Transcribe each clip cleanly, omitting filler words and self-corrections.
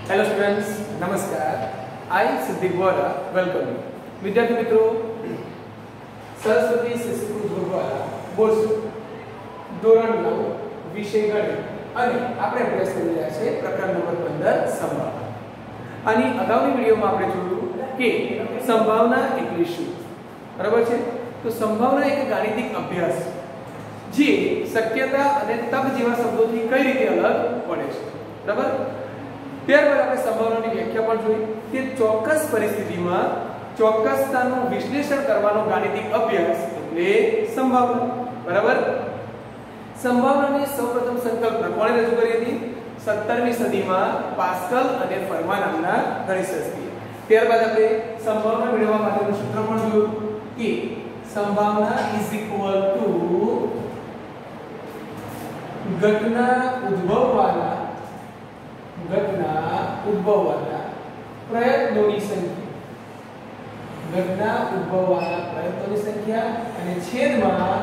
Hello students, नमस्कार। आई Siddique Vora welcome you. विद्यार्थी मित्रों, सरस्वती शिशु દ્વારા બોલશું ધોરણ 9 વિષય ગણિત અને આપણે અભ્યાસ કરી રહ્યા છે પ્રકરણ નંબર 15 સંભાવના। આની અગાઉની વિડિયોમાં આપણે જોયું કે સંભાવના એટલે શું, બરાબર છે। તો સંભાવના એક ગાણિતિક અભ્યાસ જે શક્યતા અને તક જેવા શબ્દોથી કઈ રીતે અલગ પડે છે, બરાબર। ત્યારબાદ આપણે સંભાવનાની વ્યાખ્યા પણ જોઈ કે ચોક્કસ પરિસ્થિતિમાં ચોક્કસતાનું વિશ્લેષણ કરવાનો ગાણિતિક અભ્યાસ એટલે સંભાવના, બરાબર। સંભાવનાની સૌપ્રથમ સંકલ્પના કોણે રજૂ કરી હતી? 17મી સદીમાં પાસ્કલ અને ફરમા નામના ગણિતશાસ્ત્રીએ। ત્યારબાદ આપણે સંભાવના મેળવવા માટેનું સૂત્ર પણ જોયું કે સંભાવના ઇઝ ઇક્વલ ટુ ઘટના ઉદ્ભવવાના પ્રયત્નોની સંખ્યા, ઘટના ઉદ્ભવવાના પ્રયત્નોની સંખ્યા અને છેદમાં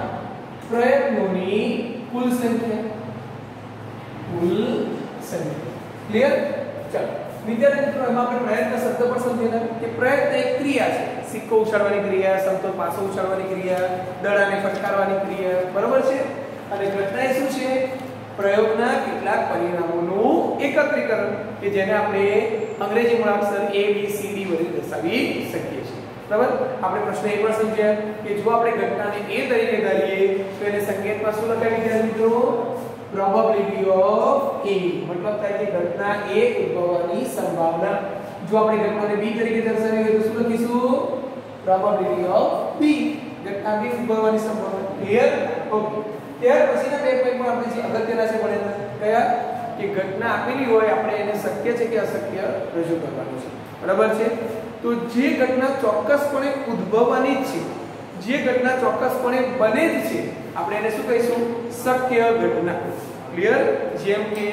પ્રયત્નોની કુલ સંખ્યા, ક્લિયર? ચાલો વિદ્યાર્થી મિત્રો, એમાં આપણે પ્રયત્ન શબ્દ પર સમજ્યા કે પ્રયત્ન એક ક્રિયા છે। સિક્કો ઉછાળવાની ક્રિયા, સમતલ પાસો ઉછાળવાની ક્રિયા, દડાને ફટકારવાની ક્રિયા, બરાબર છે। અને ઘટના એ શું છે? પ્રયોગના કેટલાક પરિણામોનું એકત્રીકરણ કે જેને આપણે અંગ્રેજી મૂળાક્ષર A B C D વડે દર્શાવી શકીએ છીએ, બરાબર। આપણે પ્રશ્ન એ પણ સમજ્યા કે જો આપણે ઘટનાને A તરીકે ધારીએ તો એને સંકેતમાં શું લખાવી દીધા મિત્રો? પ્રોબેબિલિટી ઓફ A, મતલબ થાય કે ઘટના A ઉદ્ભવવાની સંભાવના। જો આપણે ઘટનાને B તરીકે દર્શાવીએ તો શું લખીશું? પ્રોબેબિલિટી ઓફ B, ઘટના B ઉદ્ભવવાની સંભાવના, ક્લિયર? ઓકે। ત્યાર પછીના બે પોઈન્ટ આપણે જે અગત્યના છે ભણ્યા કયા કે ઘટના આપેલી હોય આપણે એને શક્ય છે કે અશક્ય રજૂ કરવાનું છે, બરાબર છે। તો જે ઘટના ચોક્કસપણે ઉદ્ભવવાની જ છે, જે ઘટના ચોક્કસપણે બને જ છે, આપણે એને શું કહીશું? શક્ય ઘટના, ક્લિયર? જેમ કે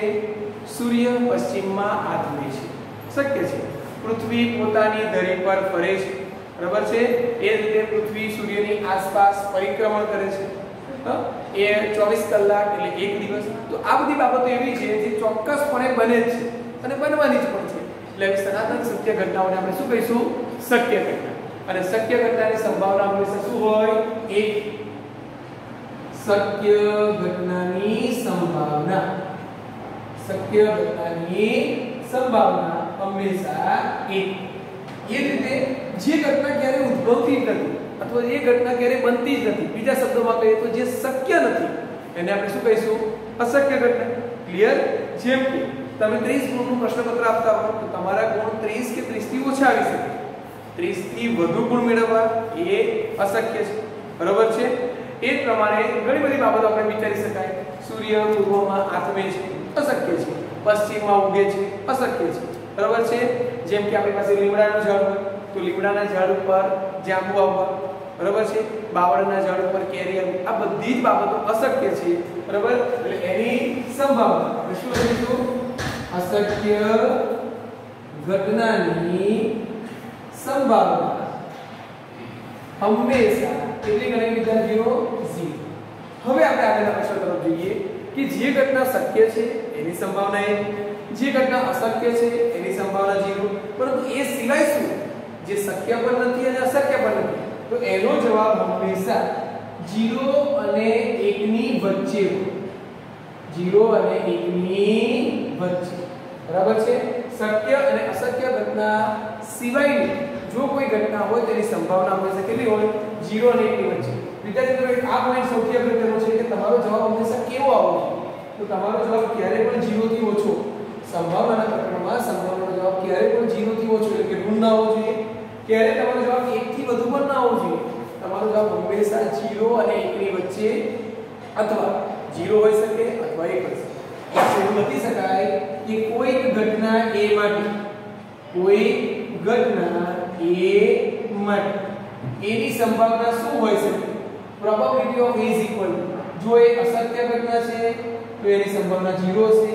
સૂર્ય પશ્ચિમમાં આથમે છે, શક્ય છે। પૃથ્વી પોતાની ધરી પર ફરે છે, બરાબર છે। એ રીતે પૃથ્વી સૂર્યની આસપાસ પરિક્રમણ કરે છે, એ 24 કલાક એટલે એક દિવસ। તો આ બધી બાબતો એવી છે જે ચોક્કસપણે બને જ છે અને બનવાની જ પણ છે, એટલે સનાતન સત્ય ઘટનાઓને આપણે શું કહીશું? શક્ય ઘટના। અને શક્ય ઘટનાની સંભાવના હંમેશા શું હોય? 1। શક્ય ઘટનાની સંભાવના, શક્ય ઘટનાની સંભાવના હંમેશા 1। એ રીતે જે ઘટના ક્યારે ઉદ્ભવતી નથી અથવા એ ઘટના ક્યારે બનતી જ નથી, બીજા શબ્દોમાં કહીએ તો જે શક્ય નથી, એને આપણે શું કહીશું? અશક્ય ઘટના, ક્લિયર? જેમ કે તમે 30 ગુણનું પ્રશ્નપત્ર આપતા હો તો તમારા ગુણ 30 કે 30 થી ઓછા આવી શકે, 30 થી વધુ ગુણ મેળવવા એ અશક્ય છે, બરાબર છે। એ પ્રમાણે ઘણી બધી બાબતો આપણે વિચારી શકાય। સૂર્ય પૂર્વમાં આથમે છે, અશક્ય છે। પશ્ચિમમાં ઉગે છે, અશક્ય છે, બરાબર છે। જેમ કે આપણી પાસે લીમડાનું ઝાડ હોય તો લીમડાના ઝાડ ઉપર જાંબુ આવવા, બરાબર છે। બાવળના ઝાડ ઉપર કેરી આવવી, આ બધી જ બાબતો અશક્ય છે, બરાબર। એટલે એની સંભાવના આપણે શું લખીશું? અશક્ય ઘટનાની સંભાવના હંમેશા કેટલી ગણી વિદ્યાર્થીઓ? 0। હવે આપણે આગળના પ્રશ્ન તરફ જોઈએ કે જે ઘટના શક્ય છે એની સંભાવના 1, જે ઘટના અશક્ય છે એની સંભાવના 0, પરંતુ એ સિવાય શું જે શક્ય પણ નથી અને અશક્ય પણ નથી, તો એનો જવાબ હંમેશા 0 અને 1 ની વચ્ચે હોય, 0 અને 1 ની વચ્ચે, બરાબર છે। શક્ય અને અશક્ય ઘટના સિવાયની જો કોઈ ઘટના હોય તેની સંભાવના હંમેશા કેટલી હોય? 0 અને 1 ની વચ્ચે। વિદ્યાર્થી મિત્રો, આ પોઈન્ટ સૌથી અગત્યનો છે કે તમારો જવાબ હંમેશા કેવો આવવો જોઈએ? તો તમારો જવાબ ક્યારે પણ 0 થી ઓછો, સંભાવનાના પ્રકરણમાં સંભાવનાનો જવાબ ક્યારે પણ 0 થી ઓછો એટલે કે ઋણ ના હોવો જોઈએ, ક્યારે તમારો જવાબ 1 થી વધુ પણ ના હોવો જોઈએ। તમારો જવાબ હંમેશા 0 અને 1 ની વચ્ચે અથવા 0 હોઈ શકે અથવા 1 હોઈ શકે। એવું લખી શકાય કે કોઈ ઘટના A માટે, કોઈ ઘટના A માટે એની સંભાવના શું હોઈ શકે? Probability of A is equal to, જો એ અશક્ય ઘટના છે તો એની સંભાવના 0 હશે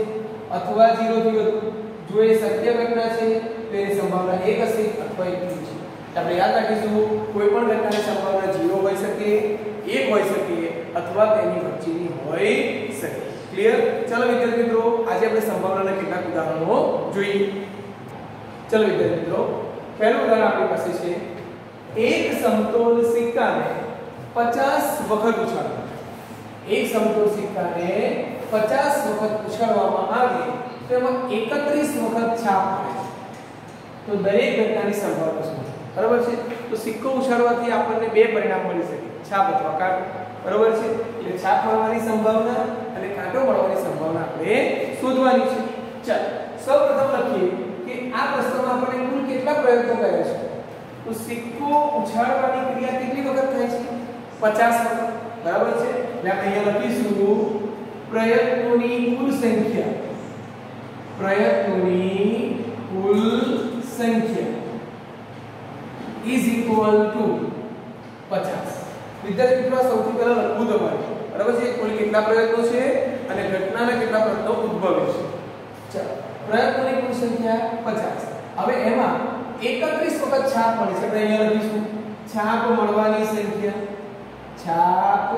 અથવા 0 થી વધુ, જો એ શક્ય ઘટના છે તો એની સંભાવના 1 હશે અથવા 1 થી ઓછી। આપણે યાદ રાખીશું કોઈ પણ ઘટનાની સંભાવના 0 હોઈ શકે, 1 હોઈ શકે અથવા તેની વચ્ચેની હોઈ શકે, ક્લિયર? ચાલો વિદ્યાર્થી મિત્રો, આજે આપણે સંભાવનાના કેટલાક ઉદાહરણો જોઈએ। चलो विद्यार्थी मित्रों, पहलू उदाहरण आपकी પાસે છે एक समतोल सिक्काने 50 વખત ઉછાળવા. एक समतोल सिक्काने 50 વખત ઉછાળવામાં આવે તો એમાં 31 વખત છાપ પડે. તો દરેક ઘટનાની સંભાવના શું છે? બરાબર છે. તો સિક્કો ઉછાળવાથી આપણને બે પરિણામ મળી શકે, છાપ અથવા કાંટો. બરાબર છે. એટલે છાપ મળવાની સંભાવના અને કાંટો મળવાની સંભાવના આપણે શોધવાની છે. ચાલો સૌપ્રથમ લખીએ કે આ પ્રશ્નમાં આપણે કુલ કેટલા પ્રયત્નો કર્યા છે. तो सिक्को उछाळવાની क्रिया કેટલી વખત થાય છે? 50 વખત. બરાબર છે. એટલે આપણે અહીંયા લખીશું પ્રયત્નોની કુલ સંખ્યા. પ્રયત્નોની કુલ સંખ્યા is equal to 50. વિદ્યાર્થી મિત્રો સૌથી પહેલા લખવું તમારે. બરાબર છે. કુલ કેટલા પ્રયત્નો છે અને ઘટનાના કેટલા પ્રયત્નો ઉદ્ભવે છે. ચાલો પ્રયત્નોની કુલ સંખ્યા 50. હવે એમાં 31 વખત છાપ મળે છે. આપણે અહીંયા લખીશું છાપ મળવાની સંખ્યા. છાપ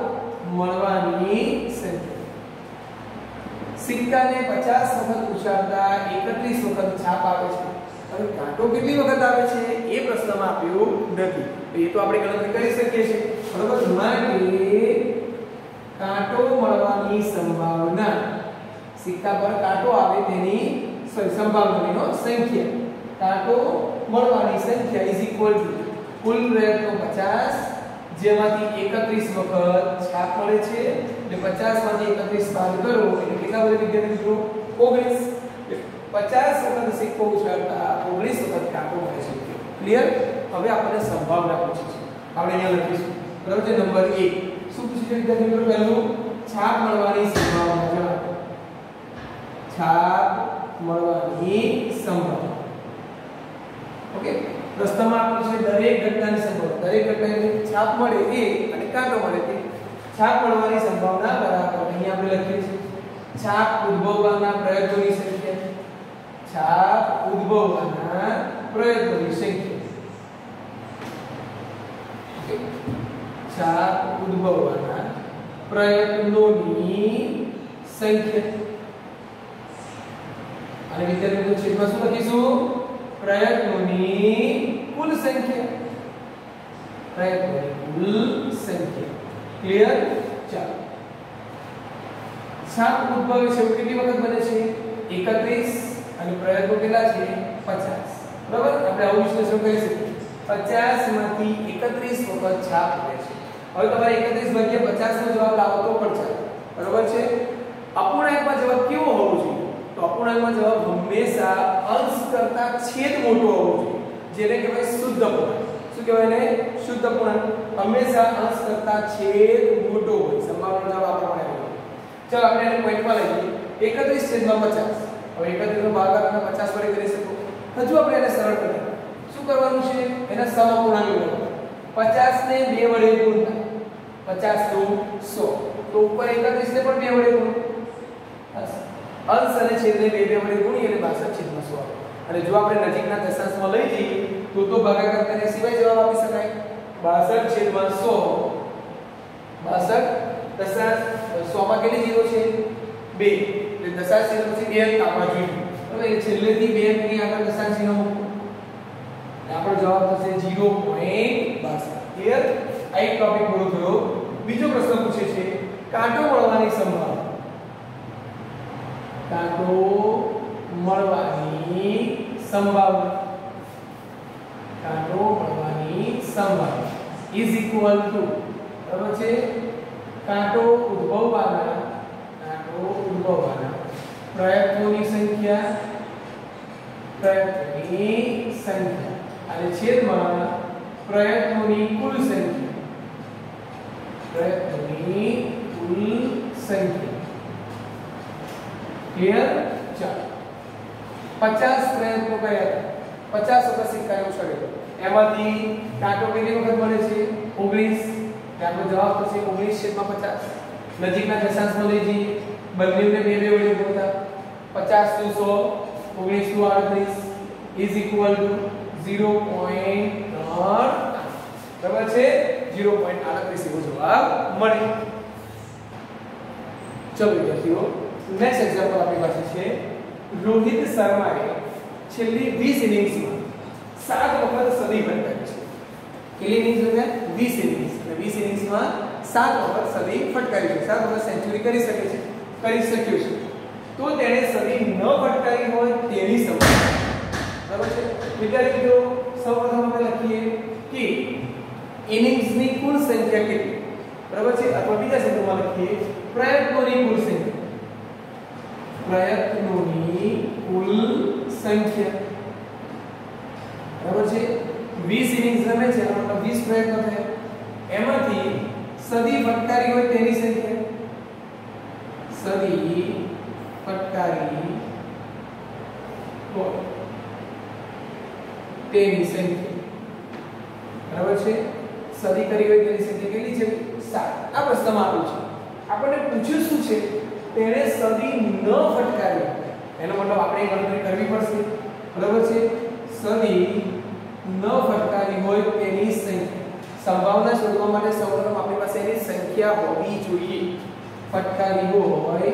મળવાની સંખ્યા. સિક્કાને 50 વખત ઉછાળતા 31 વખત છાપ આવે છે. હવે કાંટો કેટલી વખત આવે છે એ પ્રશ્નમાં આપ્યું નથી. તો એ તો આપણે ગણતરી કરી શકીએ છીએ. બરાબર. માટે કાંટો મળવાની સંભાવના, સિક્કા પર કાંટો આવે તેની સંભાવનાનો સંખ્યા, કાંટો મળવાની સંખ્યા ઇઝ ઇક્વલ ટુ કુલ પ્રયત્નો 50 જેમાંથી 31 વખત છાપ મળે છે. એટલે 50 માંથી 31 બાદ કરો એટલે કેટલા વધે વિદ્યાર્થી મિત્રો? 19. 50 વખત સિક્કો ઉછાળતા 19 વખત કાંટો મળે છે. ક્લિયર? હવે આપણે સંભાવના પૂછી છે. આપણે અહીંયા લખીશું. બરાબર છે. નંબર 1 શું પૂછ્યું છે વિદ્યાર્થી મિત્રો? પહેલું છાપ મળવાની સંભાવના જણાવો. છાપ મળવાની સંભાવના. ઓકે. પ્રશ્નમાં આપ્યું છે દરેક ઘટનાની સંભાવના. દરેક ઘટનાની છાપ મળે એ અને કાંટો મળે તે. છાપ મળવાની સંભાવના બરાબર અહીંયા આપણે લખીએ છીએ છાપ ઉદ્ભવવાના પ્રયત્નોની સંખ્યા. છાપ ઉદ્ભવવાના પ્રયત્નોની સંખ્યા. ઓકે. છાપ ઉદ્ભવવાના પ્રયત્નોની સંખ્યા. અને વિદ્યાર્થીઓ છેદમાં શું લખીશું? પ્રયત્નોની કુલ સંખ્યા. પ્રયત્નોની કુલ સંખ્યા. ક્લિયર? ચાલો છાપ ઉદ્ભવે છે કેટલી વખત બને છે? 31 અને પ્રયત્નો કેટલા છે? 50. બરાબર. આપણે આવું વિશ્લેષણ કરી શકીએ. 50 માંથી 31 વખત છાપ પડે છે. હવે તમારે 31 ભાગ્યા 50 નો જવાબ લાવો તો પણ ચાલે. બરાબર છે. અપૂર્ણાંકમાં જવાબ કેવો હોવો જોઈએ? તો અપૂર્ણાંકમાં જવાબ હંમેશા અંશ કરતા છેદ મોટો હોવો જોઈએ, જેને કહેવાય શુદ્ધ અપૂર્ણાંક. શું કહેવાય ને? શુદ્ધ અપૂર્ણાંક. હંમેશા અંશ કરતા છેદ મોટો હોય. સંભાવના જવાબ આ પ્રમાણે હોય. ચાલો આપણે એને પોઈન્ટમાં લઈએ. 31/50. હવે 31 નો ભાગાકાર 50 વડે કરી શકો. હજુ આપણે એને સરળ કરીએ. શું કરવાનું છે? એના સમઅપૂર્ણાંક લેવાના. 50 ને 2 વડે ગુણતા 50 નું 100. તો ઉપર 31 ને પણ 2 વડે ગુણો. અંશ અને છેદને 2 વડે ગુણીએ એટલે 62/100 આવે. અને જો આપણે નજીકના દશાંશમાં લઈ જઈએ તો ભાગાકાર કર્યા સિવાય જવાબ આપી શકાય. 62/100. 62 દશાંશ 100 માં કેટલી જીરો છે? 2. એટલે દશાંશ ચિહ્ન પછી 2 અંક આપવા જોઈએ. હવે છેલ્લેથી 2 અંકની આગળ દશાંશ ચિહ્ન મૂકો. આપણો જવાબ થશે 0.62. ક્લિયર? આ એક ટોપિક પૂરો થયો. બીજો પ્રશ્ન પૂછે છે કાંટો મળવાની સંભાવના. કાંટો મળવાની સંભાવના. કાંટો મળવાની સંભાવના ઇઝ ઇક્વલ ટુ બરાબર છે કાંટો ઉદ્ભવવાના પ્રયત્નોની સંખ્યા. પ્રયત્નોની સંખ્યા અને છેદમાં પ્રયત્નોની કુલ સંખ્યા. પ્રયત્નોની કુલ સંખ્યા. ક્લિયર? ચાલો 50 પ્રયત્નો કર્યા. 50 વખત સિક્કાને ઉછાળ્યો. એમાંથી કાંટો કેટલી વખત મળે છે? 19. આપણો જવાબ થશે 19/50. નજીકના દશાંશમાં લઈ જઈએ. બંનેને 2 વડે ગુણતા 50 નું 100, 19 નું 38 ઇઝ ઇક્વલ ટુ 0.3. બરાબર છે? 0.38 એવો જવાબ મળે. ચલો વિદ્યાર્થીઓ નેક્સ્ટ એક્ઝામ્પલ આપણી પાસે છે રોહિત શર્માએ છેલ્લી 20 ઇનિંગ્સમાં 7 વખત સદી ફટકારી છે. કેટલી ઇનિંગ્સ છે? 20 ઇનિંગ્સ. અને 20 ઇનિંગ્સમાં 7 વખત સદી ફટકારી છે. 7 વખત સેન્ચુરી કરી શકે છે, કરી શક્યો છે. તો તેણે સદી ન ફટકારી હોય તેની સંભાવના. બરાબર છે વિદ્યાર્થી મિત્રો, સૌપ્રથમ આપણે લખીએ કે ઇનિંગ્સની કુલ સંખ્યા કેટલી. બરાબર છે, અથવા બીજા શબ્દોમાં લખીએ પ્રયત્નોની કુલ સંખ્યા. પ્રયત્નોની કુલ સંખ્યા. બરાબર છે, 20 ઇનિંગ્સ રમે છે, એનો મતલબ 20 પ્રયત્નો થયા. એમાંથી સદી ફટકારી હોય તેની સંખ્યા. સદી ફટકારી હોય તેની સંખ્યા. બરાબર છે, સદી કરી હોય તેની સંખ્યા કેટલી છે? 7. આ પ્રશ્નમાં આપ્યું છે. આપણને પૂછ્યું શું છે? તેણે સદી ન ફટકારી. એનો મતલબ આપણે ગણતરી કરવી પડશે. બરાબર છે, સદી ન ફટકારી હોય તેની સંખ્યા. સંભાવના શોધવા માટે સૌપ્રથમ આપણી પાસે એની સંખ્યા હોવી જોઈએ. ફટકારી હોય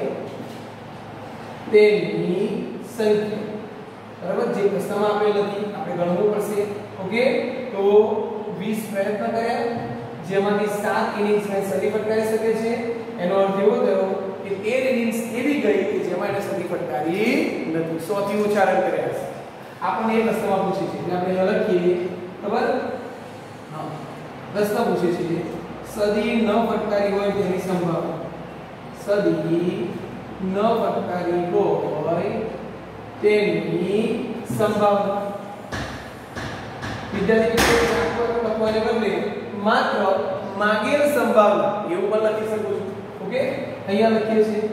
તેની સંખ્યા. બરાબર, જે પ્રશ્નમાં આપેલ હતી આપણે ગણવું પડશે. ઓકે, તો 20 પ્રયત્ન કર્યા, જેમાંથી 7 ઇનિંગ્સમાં સદી ફટકારી શકે છે. એનો અર્થ એવો થયો કે 13 ઇનિંગ્સ એવી ગઈ કે જેમાં એને સદી ફટકારી નથી. 100 થી ઓછા રન કર્યા છે. આપણને એ પ્રશ્નમાં પૂછે છે એટલે આપણે અહીંયા લખીએ. ખબર? હા, પ્રશ્ન પૂછે છે સદી ન ફટકારી હોય તેની સંભાવના. સદી ન ફટકારી હોય તેની સંભાવના. વિદ્યાર્થી મિત્રો, આંકડો લખવાને બદલે માત્ર માંગેલ સંભાવના એવું પણ લખી શકું છું. ઓકે, અહીંયા લખીએ છીએ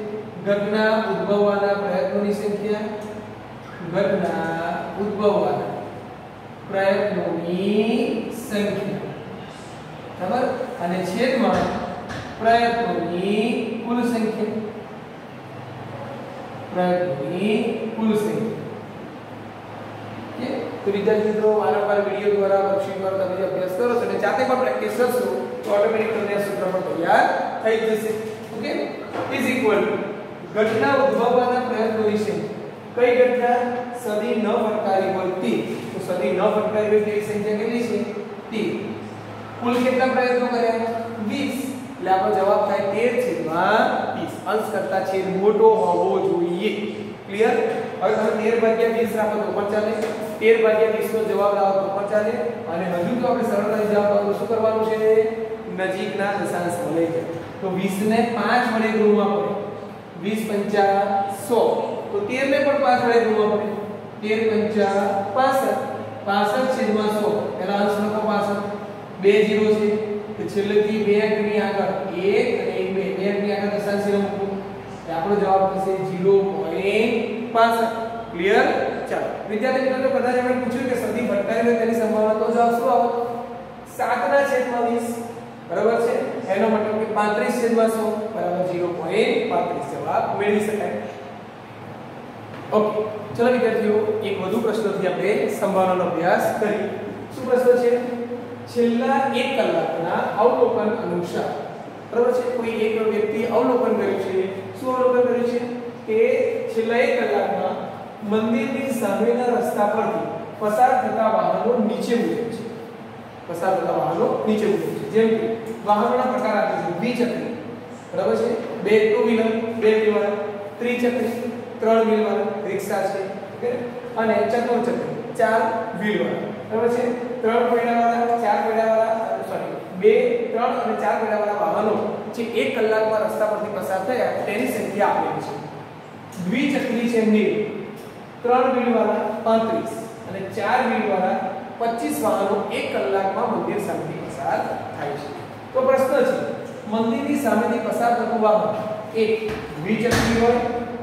ઘટના ઉદ્ભવવાના પ્રયત્નોની સંખ્યા. ઘટના ઉદ્ભવવાના પ્રયત્નોની સંખ્યા. બરાબર, અને છેદમાં પ્રયત્નોની કુલ સંખ્યા. પ્રયત્નોની કુલ સંખ્યા. ઓકે, તો વિદ્યાર્થી મિત્રો, વારંવાર વિડિયો દ્વારા વર્કશીટ દ્વારા તમે અભ્યાસ કરો છો અને જાતે પણ પ્રેક્ટિસ કરશો તો ઓટોમેટિક તમને આ સૂત્ર પણ તૈયાર થઈ જશે. ઓકે, ઇઝ ઇક્વલ ટુ ઘટના ઉદ્ભવવાના પ્રયત્નોની સંખ્યા. કઈ ઘટના? સદી ન ફટકારી હોય તે. તો સદી ન ફટકારી હોય તેની સંખ્યા કેટલી છે? તે. કુલ કેટલા પ્રયત્નો કર્યા? 20. એટલે આપણો જવાબ થાય 13/20. અંશ કરતા છેદ મોટો હોવો જોઈએ. ક્લિયર? હવે તમે 13/20 રાખો તો પણ ચાલે, 13/20 નો જવાબ લાવો તો પણ ચાલે, અને હજુ તો આપણે સરળતાથી જવાબ લાવો તો શું કરવાનું છે? નજીકના દશાંશમાં લઈ જાય. તો 20 ને 5 વડે ગુણવા પડે. 20 × 5 = 100. તો 13 ને પણ 5 વડે ગુણવા પડે. 13 × 5 = 65. 65/100. એના અંશ લખો 65. 2 0 છે તો છેલ્લેથી 2 અંકની આગળ 1 અને 1 2 અંકની આગળ દશાંશ ચિહ્ન મૂકો. આપણો જવાબ થશે 0.65. ક્લિયર? ચાલો વિદ્યાર્થી મિત્રો, કદાચ આપણે પૂછ્યું કે સદી ફટકારી હોય તેની સંભાવના, તો જવાબ શું આવે? 7/20. બરાબર છે, એનો મતલબ કે 35/100 બરાબર 0.35 જવાબ મેળવી શકાય. ઓકે, ચલો વિદ્યાર્થીઓ, એક વધુ પ્રશ્નથી આપણે સંભાવનાનો અભ્યાસ કરીએ. શું પ્રશ્ન છે? છેલ્લા 1 કલાકના અવલોકન અનુસાર. બરાબર છે, કોઈ એક વ્યક્તિ અવલોકન કર્યું છે. શું અવલોકન કર્યું છે? કે છેલ્લા 1 કલાકમાં મંદિરની સામેના રસ્તા પરથી પસાર થતા વાહનો નીચે મુજબ છે. પસાર થતા વાહનો નીચે મુજબ છે. જેમ કે વાહનોના પ્રકાર આપે છે. દ્વિચક્રી, બરાબર છે, 2 ટુ વ્હીલર, 2 વ્હીલ વાળા, ત્રિચક્રી, 3 વ્હીલ વાળા રિક્ષા છે, ઓકે, અને ચતુર્ચક્રી, 4 વ્હીલ વાળા. બરાબર છે, 3 પૈડા વાળા, 4 પૈડા વાળા, સોરી 2, 3 અને 4 પૈડા વાળા વાહનો જે 1 કલાકમાં રસ્તા પરથી પસાર થયા તેની સંખ્યા આપેલી છે. દ્વિચક્રી છે 90, 3 વ્હીલ વાળા 35 અને 4 વ્હીલ વાળા 25 વાહનો 1 કલાકમાં મંદિર સામેથી પસાર થાય છે. તો પ્રશ્ન છે, મંદિરની સામેથી પસાર થતું વાહન 1 દ્વિચક્રી હોય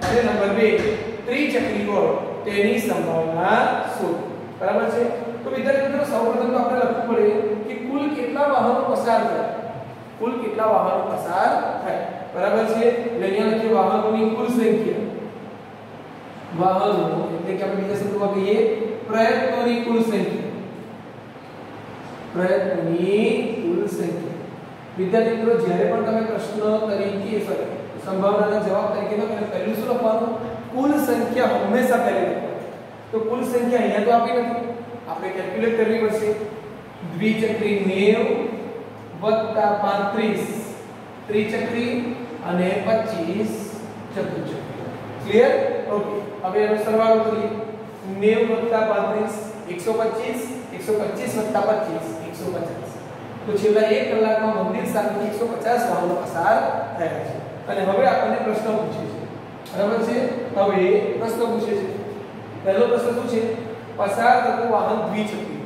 અને નંબર 2 ત્રિચક્રી હોય તેની સંભાવના શોધો. બરાબર છે, તો વિદ્યાર્થી મિત્રો, સૌપ્રથમ તો આપણે લખવું પડે કે કુલ કેટલા વાહનો પસાર થાય. કુલ કેટલા વાહનો પસાર થાય. બરાબર છે, એટલે અહીંયા લખીએ વાહનોની કુલ સંખ્યા. વાહનો એટલે કે આપણે બીજા શબ્દોમાં કહીએ પ્રયત્નોની કુલ સંખ્યા. પ્રયત્નોની કુલ સંખ્યા. વિદ્યાર્થી મિત્રો, જ્યારે પણ તમે પ્રશ્ન તરીકે સંભાવનાના જવાબ તરીકે લખો એટલે પહેલું શું લખવાનું? કુલ સંખ્યા હંમેશા પહેલે લખવાનું. તો કુલ સંખ્યા અહીંયા તો આપી નથી, આપણે કેલ્ક્યુલેટ કરવી પડશે. દ્વિચક્રી 90 + 35 ત્રિચક્રી અને 25 ચતુર્ચક્રી. ક્લિયર? ઓકે. હવે એનો સરવાળો કરીએ. 90 + 35 125 + 25 150. તો છેલ્લા 1 કલાકમાં મંદિર સામેથી 150 વાહનો પસાર થયા છે. અને હવે આપણને પ્રશ્ન પૂછે છે. બરાબર છે? હવે પ્રશ્ન પૂછે છે. પહેલો પ્રશ્ન શું છે? પસાર થતું વાહન દ્વિચક્રી.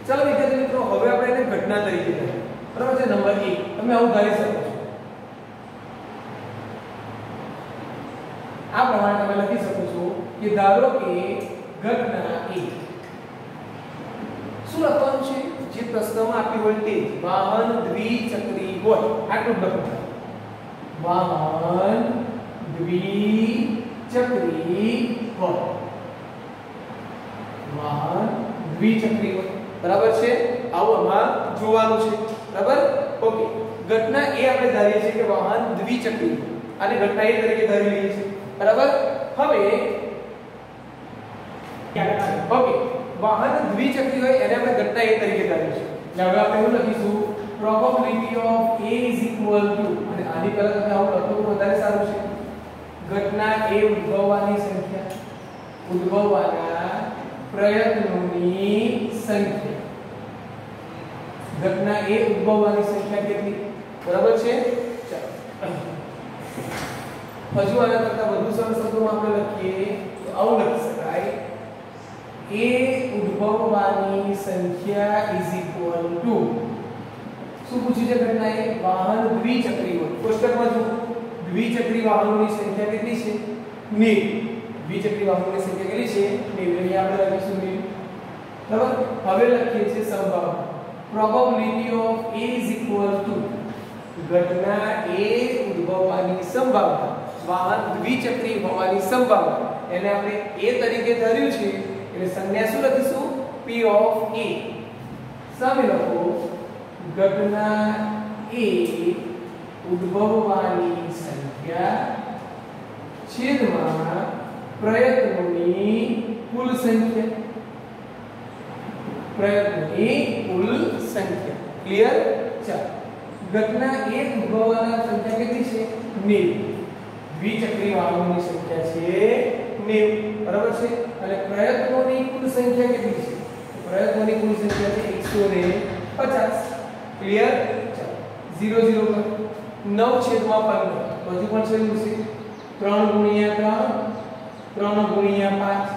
ચાલો વિદ્યાર્થી મિત્રો, હવે આપણે એને ઘટના તરીકે લઈએ. બરાબર છે? નંબર 1 તમે આવું ધારી શકો છો. આ પ્રમાણે તમે લખી શકો છો કે ધારો કે ઘટના 1. શું લખવાનું છે? જે પ્રશ્નમાં આપી હોય તે વાહન દ્વિચક્રી હોય આટલું લખવાનું. વાહન દ્વિચક્રી હોય. વાહન દ્વિચક્રી હોય. બરાબર છે? આવું આમાં જોવાનું છે. બરાબર? ઓકે. ઘટના એ આપણે ધારીએ છીએ કે વાહન દ્વિચક્રી હોય. આને ઘટના એ તરીકે ધારી લઈએ છીએ. બરાબર? હવે ઓકે, વાહન દ્વિચક્રી હોય એને આપણે ઘટના એ તરીકે ધારીએ છીએ. એટલે હવે આપણે શું લખીશું? પ્રોબેબિલિટી ઓફ A = અને આની પહેલા તમે આવું લખો તો વધારે સારું છે. ઘટના એ ઉદ્ભવવાની સંખ્યા, ઉદ્ભવવાના પ્રયત્નોની સંખ્યા. ઘટના એ ઉદ્ભવવાની સંખ્યા કેટલી? બરાબર છે? ચાલો હજુ આના કરતા વધુ સરળ શબ્દોમાં આપણે લખીએ તો આવું લખી શકાય. A ઉદ્ભવવાની સંખ્યા = શું પૂછ્યું છે? ઘટના એ વાહન દ્વિચક્રી હોય. કોષ્ટકમાં જો દ્વિચક્રી વાહનોની સંખ્યા કેટલી છે? 90. દ્વિચક્રી વાહનોની સંખ્યા કેટલી છે? 90. અહીં આપણે લખીશું 90. બરાબર? હવે લખીએ છીએ સંભાવના. પ્રોબેબિલિટી ઓફ A = ઘટના એ ઉદ્ભવવાની સંભાવના, વાહન દ્વિચક્રી હોવાની સંભાવના, એને આપણે A તરીકે ધાર્યું છે. એટલે સંજ્ઞા શું લખીશું? P of A. સામે લખો ઘટના એ ઉદ્ભવવાની સંખ્યા છેદમાં પ્રયત્નોની કુલ સંખ્યા. પ્રયત્નોની કુલ સંખ્યા. ક્લિયર? ચાલો. ઘટના એ ઉદ્ભવવાના સંખ્યા કેટલી છે? 90. દ્વિચક્રી વાહનોની સંખ્યા છે 90. બરાબર છે? અને પ્રયત્નોની કુલ સંખ્યા કેટલી છે? પ્રયત્નોની કુલ સંખ્યા છે 150. ક્લિયર? ચાલો 0 0 પર 9/15 હજુ પણ છેલ્લું છે. 3 × 3 3 × 5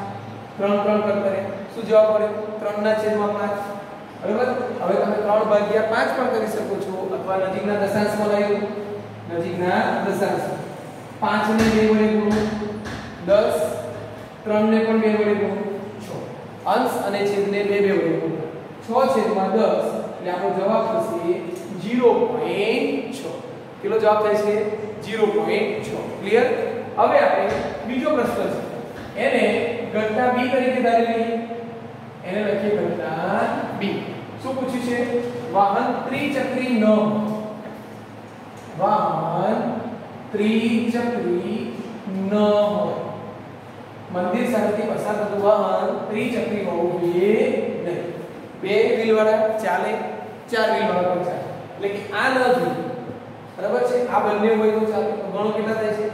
3 3 કરતા શું જવાબ મળે? 3/5. બરાબર? હવે તમે 3/5 પણ કરી શકો છો અથવા નજીકના દશાંશમાં લઈ લો. નજીકના દશાંશ 5 ને 2 વડે ગુણો 10, 3 ને પણ 2 વડે ગુણો 6. અંશ અને છેદને 2 વડે ગુણો 6/10 એટલે આપણો જવાબ થશે 0.6. કેટલો જવાબ થાય છે? 0.6. ક્લિયર? હવે આપણે બીજો પ્રશ્ન છે એને ઘટના B તરીકે ધારી લઈએ. એને લખીએ ઘટના B. શું પૂછ્યું છે? વાહન ત્રિચક્રી ન હોય. વાહન ત્રિચક્રી ન હોય. મંદિર સામેથી પસાર થતું વાહન ત્રિચક્રી હોવું જોઈએ નહીં. 2 વ્હીલ વાળા ચાલે, 4 વ્હીલ વાળા પણ ચાલે. એટલે કે આ ન જોઈએ. બરાબર છે? આ બંને હોય તો ચાલે. તો ગણો કેટલા થાય છે?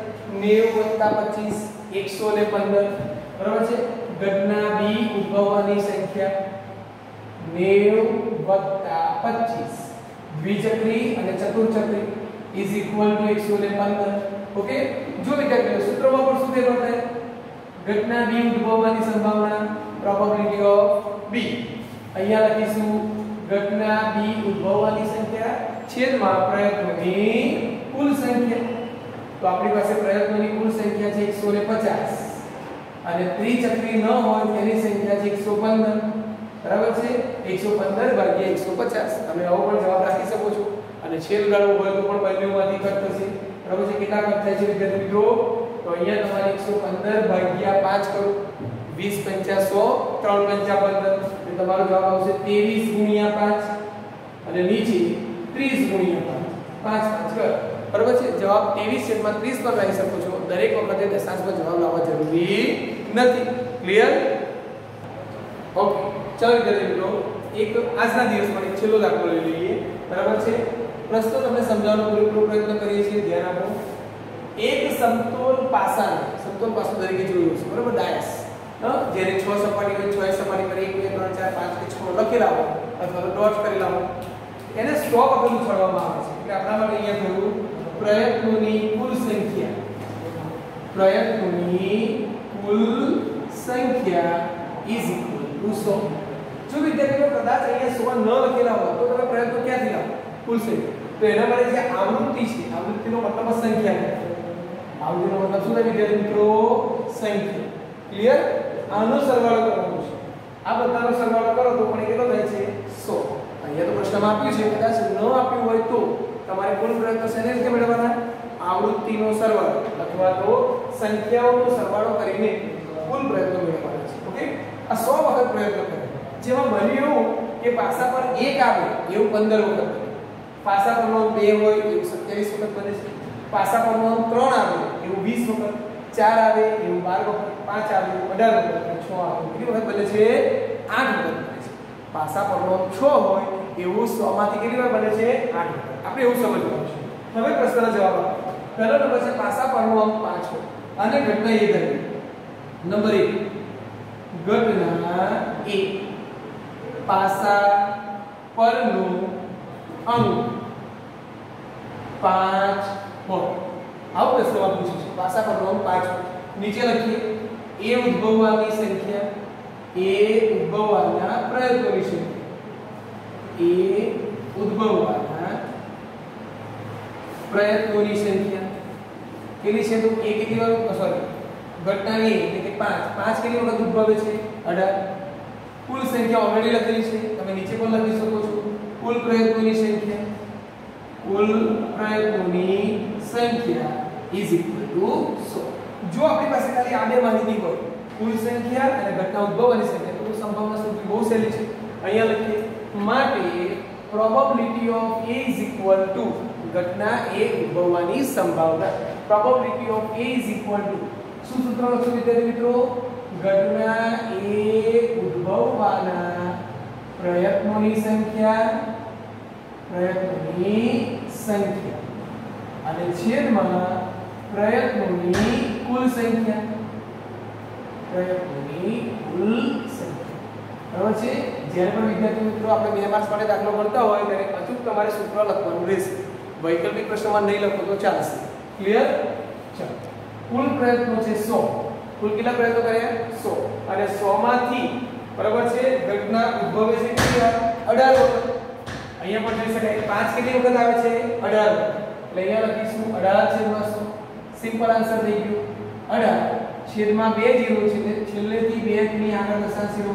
90 + 25 115. બરાબર છે? ઘટના B ઉદ્ભવવાની સંખ્યા 90 + 25 દ્વિચક્રી અને ચતુર્ચક્રી = 115. ઓકે? જો વિદ્યાર્થીઓ સૂત્રમાં પણ શું ફેરફાર થાય? ઘટના B ઉદ્ભવવાની સંભાવના પ્રોબેબિલિટી ઓફ B. અહીંયા લખીશું ઘટના B ઉદ્ભવવાની સંખ્યા છેદમાં પ્રયત્નોની કુલ સંખ્યા. તો આપણી પાસે પ્રયત્નોની કુલ સંખ્યા છે 150 અને ત્રિચક્રી ન હોય તેની સંખ્યા છે 115. બરાબર છે? 115 / 150. તમે આવો પણ જવાબ રાખી શકો છો. અને છેદ ઉડાડવો હોય તો પણ બંનેમાંથી કટ થશે. બરાબર છે? કેટલા કટ થાય છે વિદ્યાર્થી મિત્રો? તો અહીંયા તમારે 115 / 5 કરો. 20 × 50 100 3 × 15 એટલે તમારો જવાબ આવશે 23 × 5 અને નીચે 30 × 5 5 કર. બરાબર છે? જવાબ 23/30 પર લઈ શકો છો. દરેક વખતે દશાંશમાં જવાબ લાવવા જરૂરી નથી. ક્લિયર? ઓકે, ચાલો વિદ્યાર્થી મિત્રો એક આજના દિવસ માટે છેલ્લો દાખલો લઈ લઈએ. બરાબર છે? પ્રશ્ન તમને સમજાવવાનો પૂરેપૂરો પ્રયત્ન કરીએ છીએ. ધ્યાન આપો. એક સમતોલ પાસા તરીકે જોયું છે. બરાબર? ડાયસ જેને 6 સપાટી હોય, 6 સપાટી પર 1 2 3 4 5 કે 6 લખેલા હોય અથવા તો ડોટ કરેલા હોય એને 100 વખત ઉછાળવામાં આવે છે. એટલે આપણા માટે અહીંયા થયું પ્રયત્નોની કુલ સંખ્યા ઇઝ ઇક્વલ ટુ 100. જો વિદ્યાર્થીઓ કદાચ અહીંયા 100 ન લખેલા હોય તો તમે પ્રયત્નો ક્યાંથી લાવો? કુલ સંખ્યા. તો એના માટે જે આવૃત્તિ છે, આવૃત્તિનો મતલબ સંખ્યા છે. આવૃત્તિનો મતલબ શું થાય વિદ્યાર્થી મિત્રો? સંખ્યા. ક્લિયર? આનો સરવાળો કરવાનો છે. આ બધાનો સરવાળો કરો તો પણ કેટલો થાય છે? 100. અહીંયા તો પ્રશ્નમાં આપ્યું છે, કદાચ ન આપ્યું હોય તો તમારે કુલ પ્રયત્નો શેને રીતે મેળવવાના? આવૃત્તિનો સરવાળો અથવા તો સંખ્યાઓનો સરવાળો કરીને કુલ પ્રયત્નો મેળવવાના છે. ઓકે? આ 100 વખત પ્રયત્ન કરે. જેમાં બન્યું એવું કે પાસા પર 1 આવે એવું 15 વખત બને. પાસા પર 2 હોય એવું 27 વખત બને છે. પાસા પર 3 આવે એવું 20 વખત, 4 આવે એવું 12 વખત, 5 આવે એવું 18 વખત, 6 આવે કેટલી વખત બને છે? 8 વખત બને છે. પાસા પર 6 હોય એવું 100 માંથી કેટલી વાર બને છે? 8 વખત. આપણે એવું સમજવાનું છે. હવે પ્રશ્નનો જવાબ આપો. પહેલો નંબર છે પાસા પરનો અંક 5 હોય અને ઘટના એ ધરી. નંબર 1 ઘટના એ પાસા પરનો અંક 5 હોય. આવો પ્રશ્નમાં પૂછ્યું છે. પાસા પરનો અંક 5 હોય. નીચે લખીએ એ ઉદ્ભવવાની સંખ્યા, એ ઉદ્ભવવાના પ્રયત્નોની સંખ્યા, એ ઉદ્ભવવાના પ્રયત્નોની સંખ્યા કેટલી છે? તો એ કેટલી વાર સોરી ઘટના એ એટલે કે 5 કેટલી વખત ઉદ્ભવે છે? 18. કુલ સંખ્યા ઓલરેડી લખેલી છે, તમે નીચે પણ લખી શકો છો. કુલ પ્રયત્નોની સંખ્યા ઇઝ ઇક્વલ ટુ 100. જો આપણી પાસે ખાલી આ બે માહિતી હોય, કુલ સંખ્યા અને ઘટના ઉદ્ભવવાની સંખ્યા, તો સંભાવના શોધવી બહુ સહેલી છે. અહીંયા લખીએ માટે probability of a is equal to ઘટના એ ઉદ્ભવવાની સંભાવના. Probability of a is equal to શું સૂત્ર લખશું વિદ્યાર્થી મિત્રો? ઘટના એ ઉદ્ભવવાના પ્રયત્નોની સંખ્યા અને છેદમાં પ્રયત્નોની કુલ સંખ્યા. બરાબર છે? જ્યારે પણ વિદ્યાર્થી મિત્રો આપણે 2 માર્ક્સ માટે દાખલો કરતા હોય ત્યારે અચૂક તમારે સૂત્ર લખવાનું રહેશે. વૈકલ્પિક પ્રશ્નમાં નહીં લખો તો ચાલશે. ક્લિયર? ચાલો. કુલ પ્રયત્નો છે 100. કુલ કેટલા પ્રયત્નો કર્યા? 100. અને 100 માંથી બરાબર છે ઘટના ઉદ્ભવે છે કેટલી વાર? 18 વખત. અહીંયા પણ જોઈ શકાય 5 કેટલી વખત આવે છે? 18 વખત. એટલે અહીંયા લખીશું 18/100. સિમ્પલ આન્સર થઈ ગયો. 18 છેદમાં 2 0 છે એટલે છેલ્લેથી 2 ની આગળ દશાંશ 0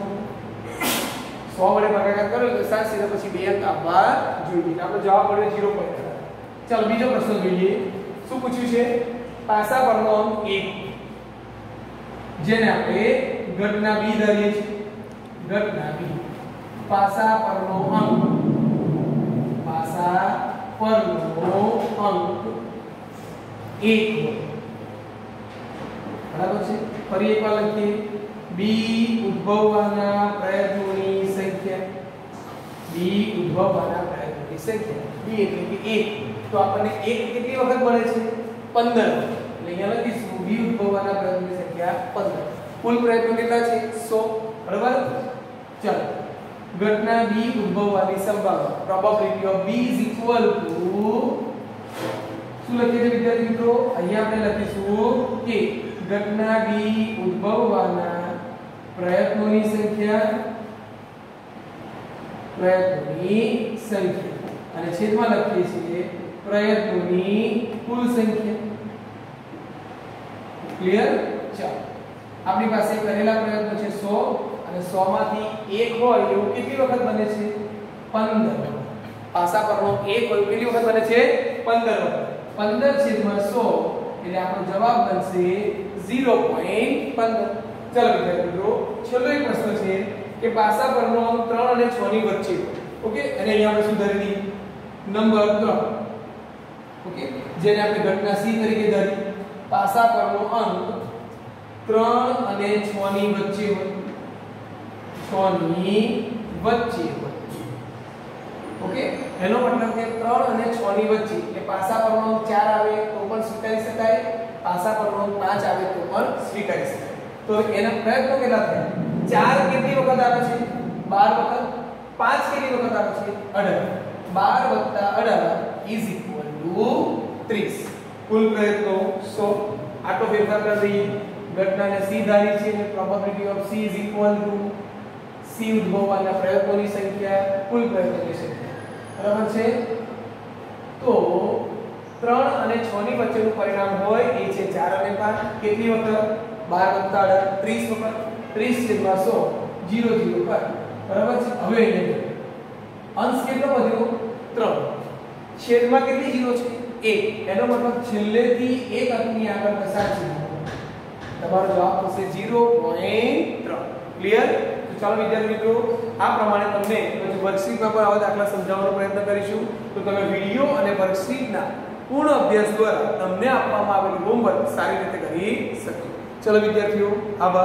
100 વડે ભાગાકાર કરો તો દશાંશ 0 પછી 2 અંક આવવા જોઈએ. આપણો જવાબ મળે 0.8. ચાલો બીજો પ્રશ્ન જોઈએ. શું પૂછ્યું છે? પાસા પરનો અંક 1 જેને આપણે ઘટના b ધરીએ છીએ. ઘટના b પાસા પરનો અંક 1 બરાબર છે. ફરી એકવાર લખીએ b ઉદ્ભવવાના પ્રયત્નોની સંખ્યા, b ઉદ્ભવવાના પ્રયત્નોની સંખ્યા, b એટલે કે 1. તો આપણને 1 કેટલી વખત મળે છે? 15. એટલે અહીંયા લખીશું b ઉદ્ભવવાના પ્રયત્નોની સંખ્યા 15. કુલ પ્રયત્નો કેટલા છે? 100. બરાબર? ચાલો ઘટના b ઉદ્ભવવાની સંભાવના probability of b is equal to શું લખીએ છીએ વિદ્યાર્થી મિત્રો? અહીંયા આપણે લખીશું કે ઘટના b ઉદ્ભવવાના પ્રયત્નોની સંખ્યા અને છેદમાં લખીએ છીએ પ્રયત્નોની કુલ સંખ્યા. ક્લિયર? ચાલો આપણી પાસે કરેલા પ્રયત્નો છે 100 અને 100 માંથી 1 હોય એવું કેટલી વખત બને છે? 15. પાસા પરનો 1 હોય કેટલી વખત બને છે? 15 વખત. 15/100 એટલે આપણો જવાબ બનશે 0.15. ચાલો વિદ્યાર્થી મિત્રો છેલ્લો એક પ્રશ્ન છે કે પાસા પરનો અંક 3 અને 6 ની વચ્ચે. ઓકે? અને અહીંયા આપણે સુધારી દી નંબર 3. ઓકે? જેને આપણે ઘટના c તરીકે ધરી. પાસા પરનો અંક 3 અને 6 ની વચ્ચે હોય. 6 6 ની વચ્ચે હોય। ઓકે, એનો મતલબ કે 3 અને 6 ની વચ્ચે એ પાસા પરમાણુ 4 આવે તો પણ સ્વીકારી શકાય, પાસા પરમાણુ 5 આવે તો પણ સ્વીકારી શકાય। તો એના પ્રયત્નો કેટલા થાય? 4 કેટલી વખત આવે છે? 12 વખત। 5 કેટલી વખત આવે છે? 18। 12 + 18 = 30। કુલ પ્રયત્નો 100। આટલો ફેરફાર કરી દઈએ। ઘટનાને C ધારી છે એટલે પ્રોબેબિલિટી ઓફ C C ઉદ્ભવવાના પ્રયત્નોની સંખ્યા કુલ પ્રયત્નોની સંખ્યા, બરાબર છે। તો 3 અને 6 ની વચ્ચેનું પરિણામ હોય એ છે 4 અને 5। કેટલી વખત? 12 + 18 30 વખત। 30/100 0 0 પર, બરાબર છે। હવે એને અંશ કેટલો વધ્યો? 3। છેદમાં કેટલી 0 છે? 1। એનો મતલબ છેલ્લેથી એક અંકની આગળ પસાર છે, તમારો જવાબ થશે 0.3। ક્લિયર? તો ચાલો વિદ્યાર્થી મિત્રો, આ પ્રમાણે તમને પછી વર્કશીટમાં પણ આવા દાખલા સમજાવવાનો પ્રયત્ન કરીશું। તો તમે વિડિયો અને વર્કશીટના પૂર્ણ અભ્યાસ દ્વારા તમને આપવામાં આવેલું હોમવર્ક સારી રીતે કરી શકો। ચલો વિદ્યાર્થીઓ, આભાર।